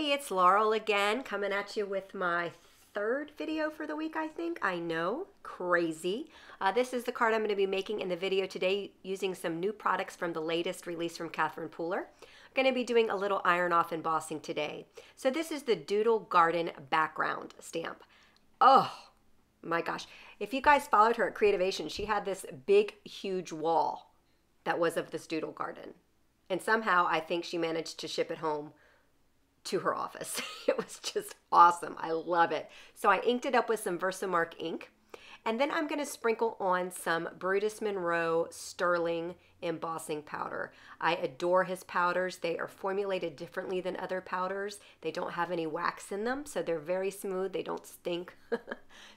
everybody, it's Laurel again, coming at you with my third video for the week, I think. I know, crazy. This is the card I'm going to be making in the video today using some new products from the latest release from Catherine Pooler. I'm going to be doing a little iron off embossing today. So this is the Doodle Garden background stamp. Oh my gosh. If you guys followed her at Creativation, she had this big, huge wall that was of this Doodle Garden. And somehow I think she managed to ship it home to her office. It was just awesome. I love it. So I inked it up with some Versamark ink. And then I'm going to sprinkle on some Brutus Monroe Sterling embossing powder. I adore his powders. They are formulated differently than other powders. They don't have any wax in them, so they're very smooth. They don't stink.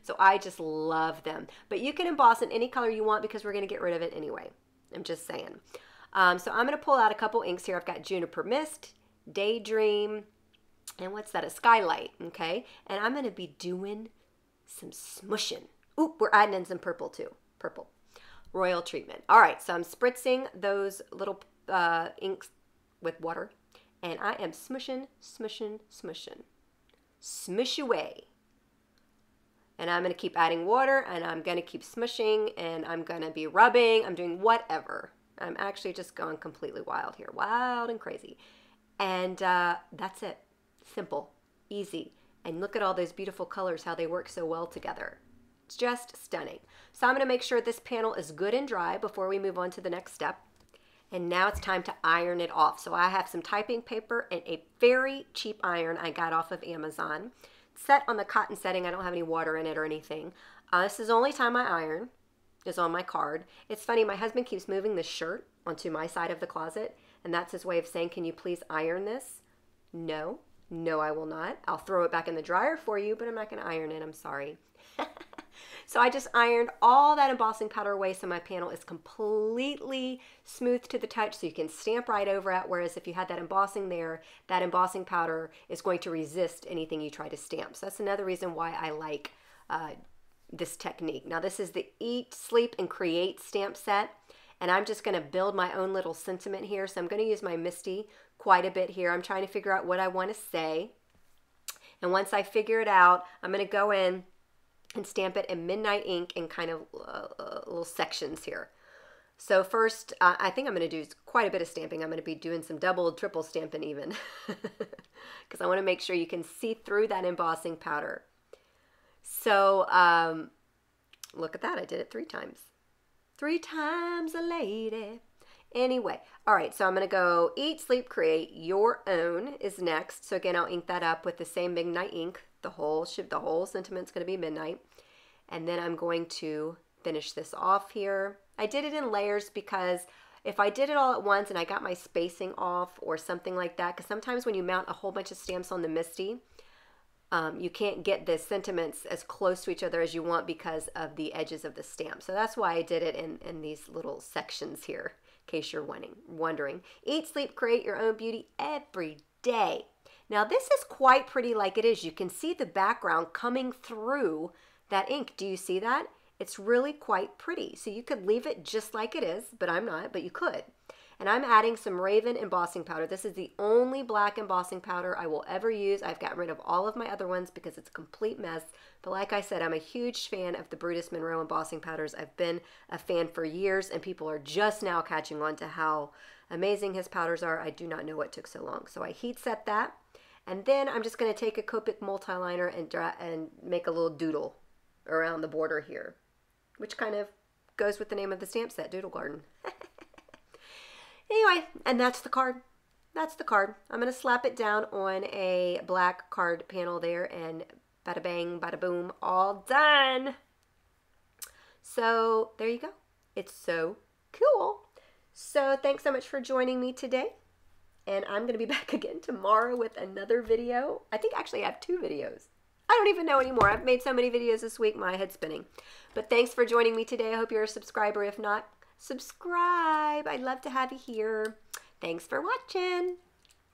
So I just love them. But you can emboss in any color you want because we're going to get rid of it anyway. I'm just saying. So I'm going to pull out a couple inks here. I've got Juniper Mist, Daydream, and what's that? A Skylight, okay? And I'm going to be doing some smushing. Ooh, we're adding in some purple too. Purple. Royal treatment. All right, so I'm spritzing those little inks with water, and I am smushing, smushing, smushing. Smush away. And I'm going to keep adding water, and I'm going to keep smushing, and I'm going to be rubbing. I'm doing whatever. I'm actually just going completely wild here. Wild and crazy. And that's it. Simple. Easy. And look at all those beautiful colors, how they work so well together. It's just stunning. So I'm going to make sure this panel is good and dry before we move on to the next step. And now it's time to iron it off. So I have some typing paper and a very cheap iron I got off of Amazon. It's set on the cotton setting. I don't have any water in it or anything. This is the only time I iron is on my card. It's funny, my husband keeps moving this shirt onto my side of the closet, and that's his way of saying, can you please iron this? No, no, I will not. I'll throw it back in the dryer for you, but I'm not going to iron it. I'm sorry. So I just ironed all that embossing powder away so my panel is completely smooth to the touch so you can stamp right over it, whereas if you had that embossing there, that embossing powder is going to resist anything you try to stamp. So that's another reason why I like this technique. Now this is the Eat, Sleep, and Create stamp set, and I'm just going to build my own little sentiment here. So I'm going to use my Misty quite a bit here. I'm trying to figure out what I want to say, and once I figure it out, I'm going to go in and stamp it in midnight ink in kind of little sections here. So first, I think I'm going to do quite a bit of stamping. I'm going to be doing some double, triple stamping even because I want to make sure you can see through that embossing powder. So look at that. I did it 3 times. 3 times a lady. Anyway, all right, so I'm going to go Eat, Sleep, Create. Your Own is next. So again, I'll ink that up with the same midnight ink. The whole sentiment's going to be midnight. And then I'm going to finish this off here. I did it in layers because if I did it all at once and I got my spacing off or something like that, because sometimes when you mount a whole bunch of stamps on the Misty, you can't get the sentiments as close to each other as you want because of the edges of the stamp. So that's why I did it in these little sections here, in case you're wondering. Eat, Sleep, Create Your Own Beauty every day. Now this is quite pretty like it is. You can see the background coming through that ink. Do you see that? It's really quite pretty. So you could leave it just like it is, but I'm not, but you could. And I'm adding some Raven embossing powder. This is the only black embossing powder I will ever use. I've gotten rid of all of my other ones because it's a complete mess. But like I said, I'm a huge fan of the Brutus Monroe embossing powders. I've been a fan for years, and people are just now catching on to how amazing his powders are. I do not know what took so long. So I heat set that. And then I'm just going to take a Copic multiliner and make a little doodle around the border here, which kind of goes with the name of the stamp set, Doodle Garden. Anyway, and that's the card. That's the card. I'm going to slap it down on a black card panel there, and bada bang, bada boom, all done. So there you go. It's so cool. So thanks so much for joining me today. And I'm going to be back again tomorrow with another video. I think actually I have 2 videos. I don't even know anymore. I've made so many videos this week, my head's spinning. But thanks for joining me today. I hope you're a subscriber. If not, subscribe. I'd love to have you here. Thanks for watching.